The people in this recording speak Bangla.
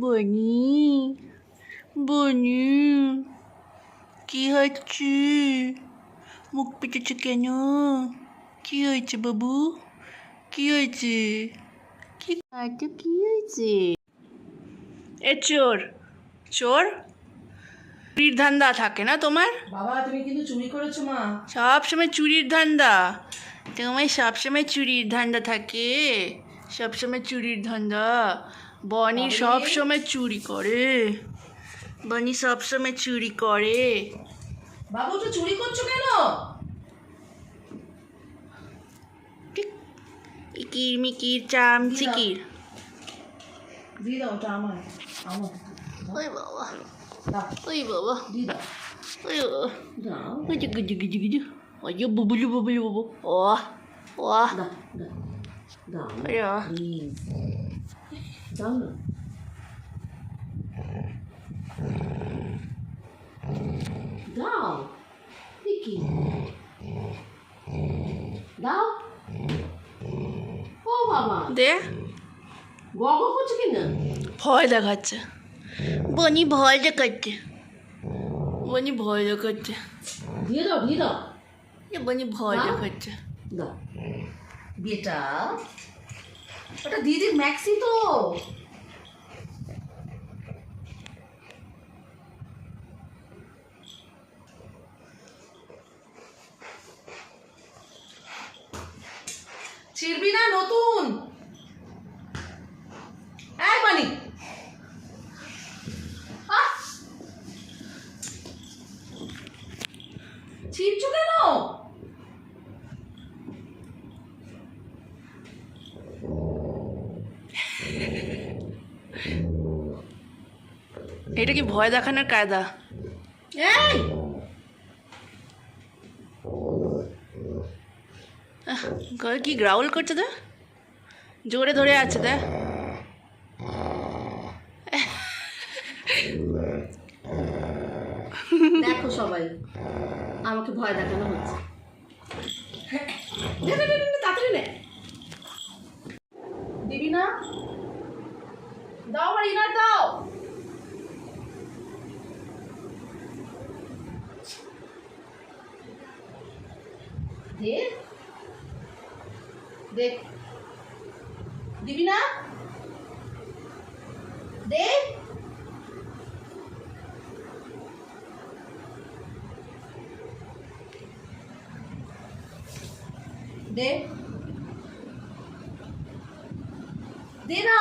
বনি বনি কি হচ্ছে? মুখ পিটেছ কেন? কি হয়েছে বাবু? কি হয়েছে? কি আচ্ছা কি হয়েছে? এ চোর চোর চুরির ধান্দা থাকে না তোমার? বাবা তুমি কিন্তু চুরি করেছো মা। সব সময় চুরির ধান্দা তোমার, সবসময় চুরির ধান্দা থাকে, সবসময় চুরির ধান্দা। বনি বাবরে। সব সময় চুরি করে, বনি সব সময় চুরি করে। বাবু তো চুরি করছো কেন? ইকির মিকির চামচিকির। দিয়ে দাও ওটা আমার আমার ওই বাবা, দাও ওই বাবা, দিয়ে দাও ওই বাবা, দাও ওই যে গুজু গুজু গুজু, ওই যে বুবুলু বুবুলু বুবু। ও ও দাও দাও দাও ওরে বাবা। প্লিজ দাও না। দাও দেখি দাও। ও বাবা দে, গগ করছো কিনা? ভয় দেখাচ্ছে বনি, ভয় দেখাচ্ছে বনি, ভয় দেখাচ্ছে দিয়ে দাও দিয়ে দাও এ বনি, ভয় দাও। দেখাচ্ছে। দাও বেটা, ওটা দিদির ম্যাক্সি তো। ছিড়বি না, নতুন। এই বানি ছিড়ছো কেন? এটা কি ভয় দেখানোর কায়দা? এই ঘরে কি গ্রাউল করছে? দে, জোরে ধরে আছে। দে, দেখো সবাই আমাকে ভয় দেখানো হচ্ছে। তাড়াতাড়ি নে, দিবি না? দাও আমার ইনার দাও। দে দেখ, দিবি না? দে দে দে না।